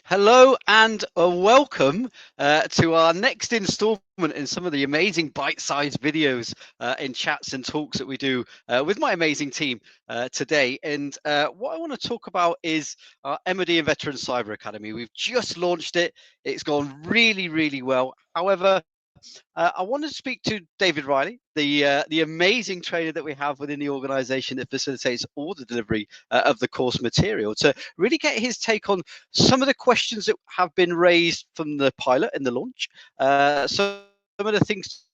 Hello and welcome to our next installment in some of the amazing bite-sized videos in chats and talks that we do with my amazing team today. And what I want to talk about is our MoD and Veteran Cyber Academy. We've just launched it. It's gone really, really well. However, I wanted to speak to David Riley, the amazing trainer that we have within the organisation that facilitates all the delivery of the course material, to really get his take on some of the questions that have been raised from the pilot in the launch, some of the things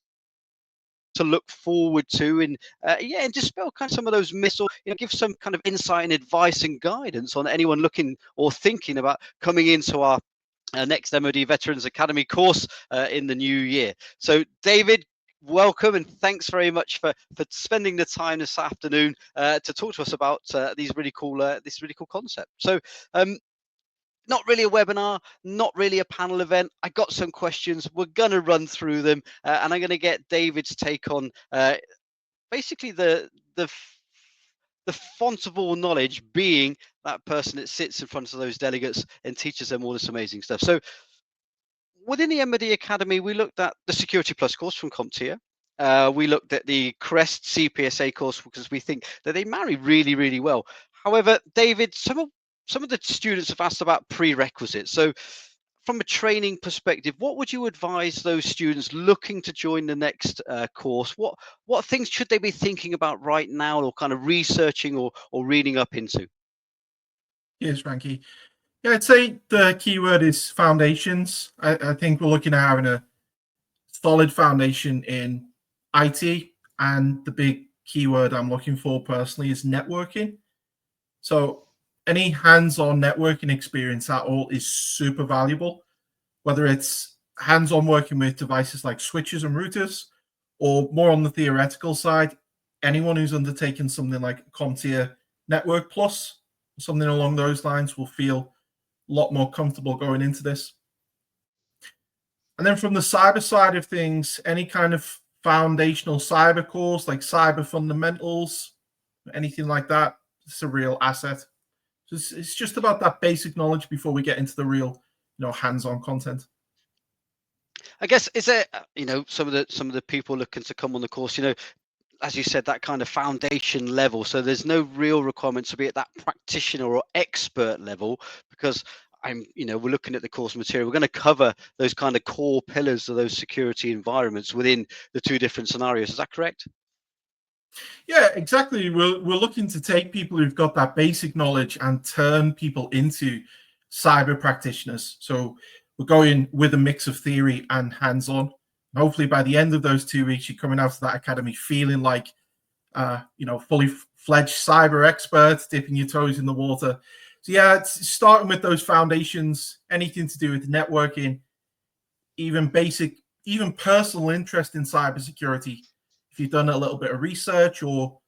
to look forward to, and and dispel kind of some of those myths, or give some kind of insight and advice and guidance on anyone looking or thinking about coming into our next MoD Veterans Academy course in the new year. So, David, welcome and thanks very much for spending the time this afternoon to talk to us about this really cool concept. So, not really a webinar, not really a panel event. I got some questions. We're going to run through them, and I'm going to get David's take on basically the font of all knowledge, being that person that sits in front of those delegates and teaches them all this amazing stuff. So within the MoD Academy, we looked at the Security Plus course from CompTIA. We looked at the Crest CPSA course because we think that they marry really, really well. However, David, some of the students have asked about prerequisites. So from a training perspective, what would you advise those students looking to join the next course? What things should they be thinking about right now, or kind of researching or reading up into? Yes, Frankie. Yeah, I'd say the keyword is foundations. I think we're looking at having a solid foundation in IT, and the big keyword I'm looking for personally is networking. So any hands-on networking experience at all is super valuable, whether it's hands-on working with devices like switches and routers, or more on the theoretical side. Anyone who's undertaken something like CompTIA Network Plus, something along those lines, will feel a lot more comfortable going into this. And then from the cyber side of things, any kind of foundational cyber course like cyber fundamentals, anything like that, it's a real asset. So it's just about that basic knowledge before we get into the real, hands-on content. I guess, is there some of the people looking to come on the course, as you said, that kind of foundation level. So there's no real requirement to be at that practitioner or expert level, because we're looking at the course material. We're going to cover those kind of core pillars of those security environments within the two different scenarios. Is that correct? Yeah, exactly. We're looking to take people who've got that basic knowledge and turn people into cyber practitioners. So we're going with a mix of theory and hands-on. Hopefully, by the end of those 2 weeks, you're coming out of that academy feeling like, fully fledged cyber experts, dipping your toes in the water. So yeah, it's starting with those foundations, anything to do with networking, even personal interest in cybersecurity. If you've done a little bit of research, or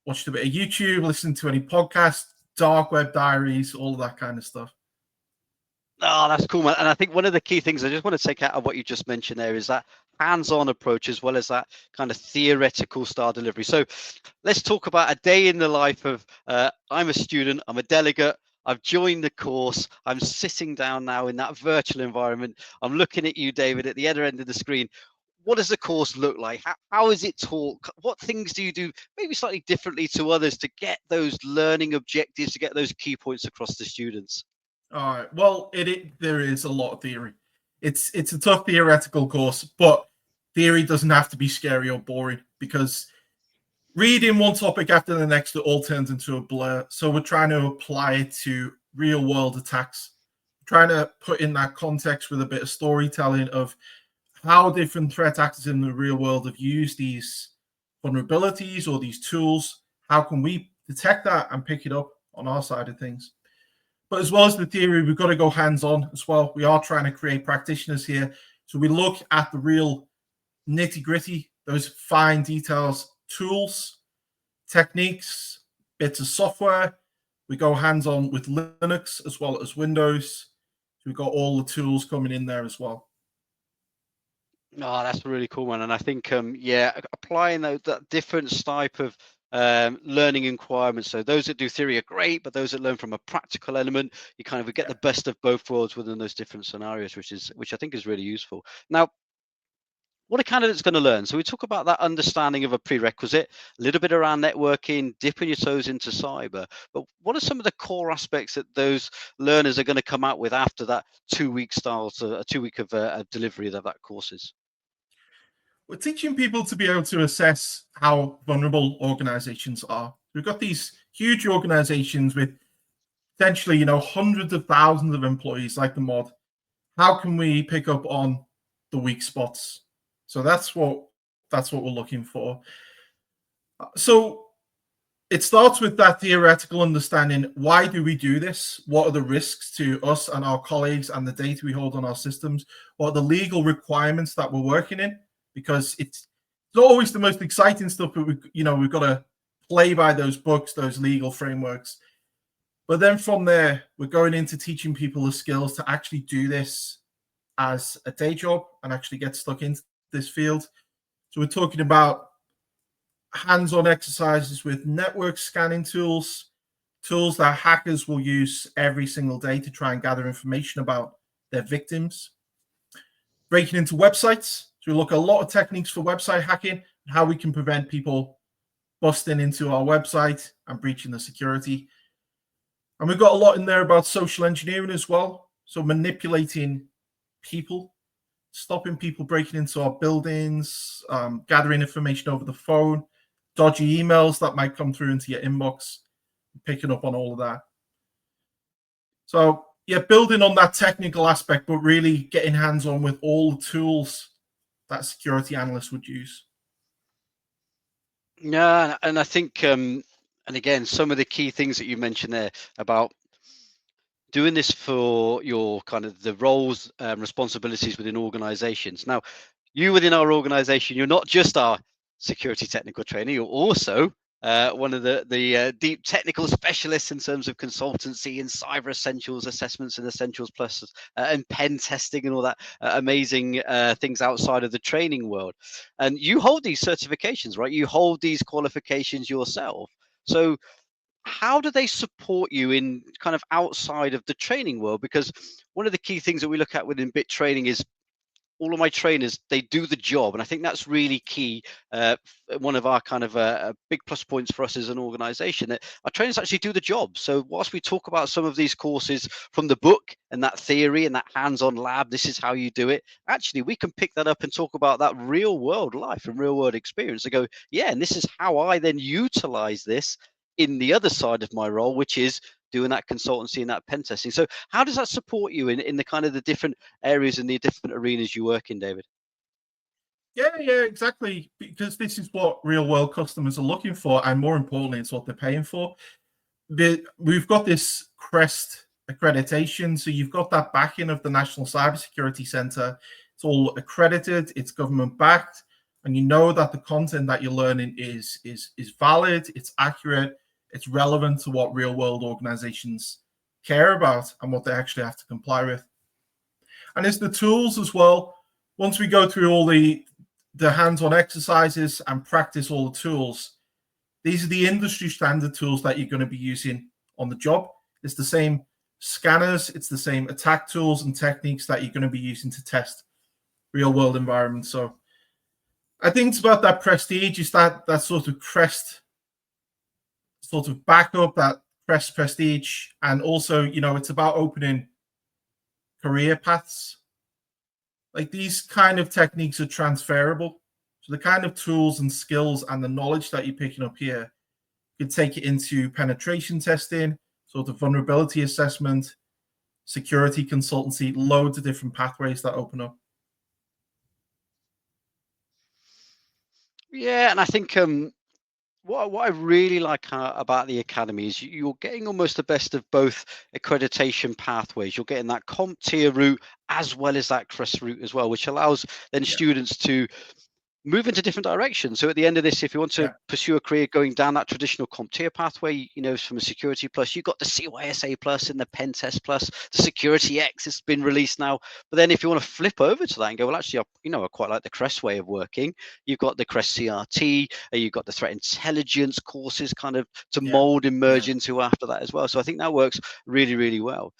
watched a bit of YouTube, listened to any podcasts, dark web diaries, all of that kind of stuff. Oh, that's cool, man. And I think one of the key things I just want to take out of what you just mentioned there is that hands-on approach, as well as that kind of theoretical style delivery. So let's talk about a day in the life of, I'm a student, I'm a delegate, I've joined the course, I'm sitting down now in that virtual environment. I'm looking at you, David, at the other end of the screen. What does the course look like? How is it taught? What things do you do maybe slightly differently to others to get those learning objectives, to get those key points across to students? All right. Well, there is a lot of theory. It's a tough theoretical course, but theory doesn't have to be scary or boring, because reading one topic after the next, it all turns into a blur. So we're trying to apply it to real world attacks, trying to put in that context with a bit of storytelling of how different threat actors in the real world have used these vulnerabilities or these tools. How can we detect that and pick it up on our side of things? But as well as the theory, we've got to go hands-on as well. We are trying to create practitioners here. So we look at the real nitty-gritty, those fine details, tools, techniques, bits of software. We go hands-on with Linux as well as Windows. So we've got all the tools coming in there as well. Oh, that's really cool, man. And I think, applying that different type of learning requirements. So those that do theory are great, but those that learn from a practical element, you kind of get the best of both worlds within those different scenarios, which I think is really useful. Now, what are candidates going to learn? So we talk about that understanding of a prerequisite, a little bit around networking, dipping your toes into cyber. But what are some of the core aspects that those learners are going to come out with after that 2 week style, so a 2 week of delivery of that courses? We're teaching people to be able to assess how vulnerable organizations are. We've got these huge organizations with potentially, hundreds of thousands of employees like the MoD. How can we pick up on the weak spots? So that's what we're looking for. So it starts with that theoretical understanding. Why do we do this? What are the risks to us and our colleagues and the data we hold on our systems? What are the legal requirements that we're working in? Because it's not always the most exciting stuff, but we've got to play by those books, those legal frameworks. But then from there, we're going into teaching people the skills to actually do this as a day job and actually get stuck into this field. So we're talking about hands-on exercises with network scanning tools that hackers will use every single day to try and gather information about their victims. Breaking into websites. So we look at a lot of techniques for website hacking and how we can prevent people busting into our website and breaching the security. And we've got a lot in there about social engineering as well. So manipulating people, stopping people breaking into our buildings, gathering information over the phone, dodgy emails that might come through into your inbox, picking up on all of that. So yeah, building on that technical aspect, but really getting hands-on with all the tools that security analysts would use. Yeah, and I think, and again, some of the key things that you mentioned there about doing this for your kind of the roles and responsibilities within organizations. Now, you within our organization, you're not just our security technical trainer, you're also one of the deep technical specialists in terms of consultancy and cyber essentials assessments and essentials plus and pen testing and all that amazing things outside of the training world. And you hold these certifications, right? You hold these qualifications yourself. So how do they support you in kind of outside of the training world? Because one of the key things that we look at within bit training is all of my trainers, they do the job, and I think that's really key. One of our kind of big plus points for us as an organization, that our trainers actually do the job. So whilst we talk about some of these courses from the book and that theory and that hands-on lab, this is how you do it, actually we can pick that up and talk about that real world life and real world experience and go, yeah, and this is how I then utilize this in the other side of my role, which is doing that consultancy and that pen testing. So how does that support you in the kind of the different areas and the different arenas you work in, David? Yeah, exactly. Because this is what real world customers are looking for, and more importantly, it's what they're paying for. We've got this CREST accreditation, so you've got that backing of the National Cybersecurity Center. It's all accredited, it's government backed, and you know that the content that you're learning is valid, it's accurate, it's relevant to what real world organizations care about and what they actually have to comply with. And it's the tools as well. Once we go through all the hands-on exercises and practice all the tools, these are the industry standard tools that you're going to be using on the job. It's the same scanners, it's the same attack tools and techniques that you're going to be using to test real world environments. So I think it's about that prestige, is that sort of CREST sort of backup, that CREST prestige. And also, it's about opening career paths. Like, these kind of techniques are transferable. So the kind of tools and skills and the knowledge that you're picking up here, you could take it into penetration testing, sort of vulnerability assessment, security consultancy, loads of different pathways that open up. Yeah, and I think what I really like about the academy is you're getting almost the best of both accreditation pathways. You're getting that CompTIA route as well as that CREST route as well, which allows then Yeah. students to move into different directions. So at the end of this, if you want to Yeah. pursue a career going down that traditional CompTIA pathway, from a security plus, you've got the CYSA plus and the pen test plus, the security X has been released now. But then if you want to flip over to that and go, well, actually, I quite like the Crest way of working. You've got the Crest CRT, you've got the threat intelligence courses kind of to Yeah. mold and merge Yeah. into after that as well. So I think that works really, really well.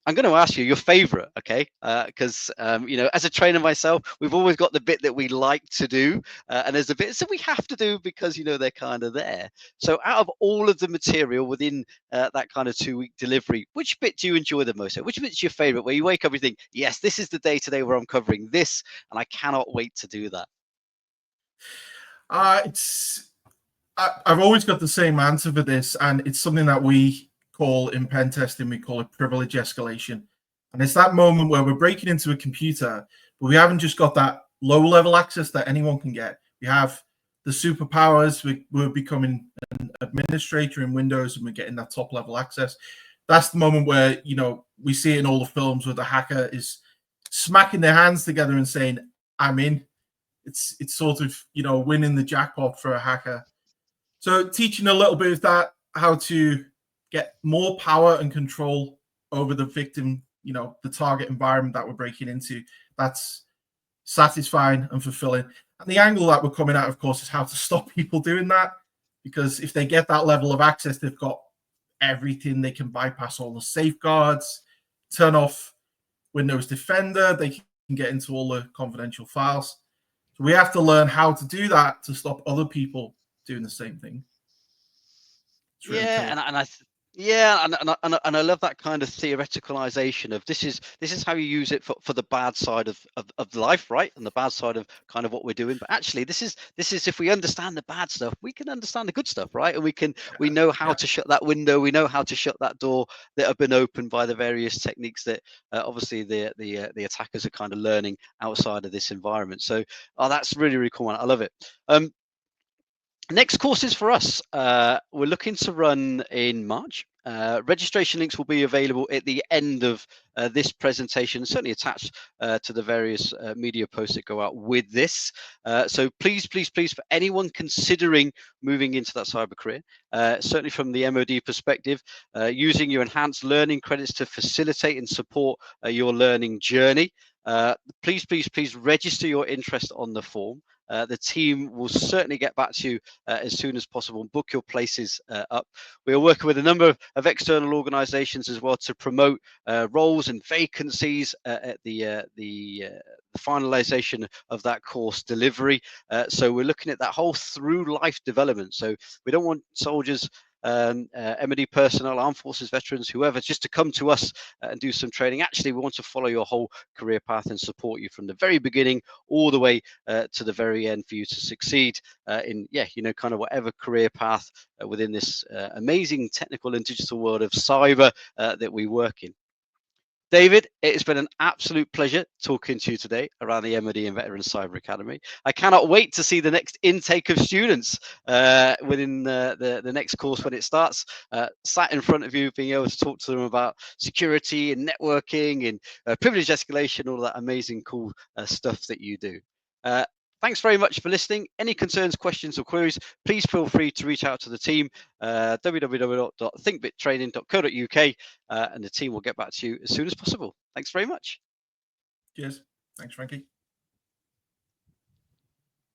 I'm going to ask you your favorite, okay? Because as a trainer myself, we've always got the bit that we like to do, and there's the bits that we have to do because they're kind of there. So, out of all of the material within that kind of 2-week delivery, which bit do you enjoy the most? Which bit's your favorite? Where you wake up and think, yes, this is the day today where I'm covering this, and I cannot wait to do that. I've always got the same answer for this, and it's something that we call in pen testing, we call it privilege escalation. And it's that moment where we're breaking into a computer, but we haven't just got that low level access that anyone can get. We have the superpowers, we're becoming an administrator in Windows, and we're getting that top level access. That's the moment where, we see it in all the films where the hacker is smacking their hands together and saying, I'm in. It's sort of, winning the jackpot for a hacker. So teaching a little bit of that, how to get more power and control over the victim, the target environment that we're breaking into, that's satisfying and fulfilling. And the angle that we're coming at, of course, is how to stop people doing that. Because if they get that level of access, they've got everything. They can bypass all the safeguards, turn off Windows Defender, they can get into all the confidential files. So we have to learn how to do that to stop other people doing the same thing. It's really Yeah, cool. and I love that kind of theoreticalization of this is how you use it for the bad side of life, right? And the bad side of kind of what we're doing. But actually, this is if we understand the bad stuff, we can understand the good stuff, right? And we know how Yeah. to shut that window, we know how to shut that door that have been opened by the various techniques that obviously the attackers are kind of learning outside of this environment. So, that's really, really cool, man. I love it. Next courses for us, we're looking to run in March. Registration links will be available at the end of this presentation, certainly attached to the various media posts that go out with this. So please, please, please, for anyone considering moving into that cyber career, certainly from the MoD perspective, using your enhanced learning credits to facilitate and support your learning journey, please, please, please register your interest on the form. The team will certainly get back to you as soon as possible and book your places up. We are working with a number of external organisations as well to promote roles and vacancies at the finalisation of that course delivery. So we're looking at that whole through life development. So we don't want soldiers, MoD personnel, armed forces veterans, whoever, just to come to us and do some training. Actually, we want to follow your whole career path and support you from the very beginning all the way to the very end for you to succeed in kind of whatever career path within this amazing technical and digital world of cyber that we work in. David, it's been an absolute pleasure talking to you today around the MoD and Veterans Cyber Academy. I cannot wait to see the next intake of students within the next course when it starts, sat in front of you, being able to talk to them about security and networking and privilege escalation, all that amazing, cool stuff that you do. Thanks very much for listening. Any concerns, questions, or queries, please feel free to reach out to the team, www.thinkbittraining.co.uk, and the team will get back to you as soon as possible. Thanks very much. Cheers. Thanks, Frankie.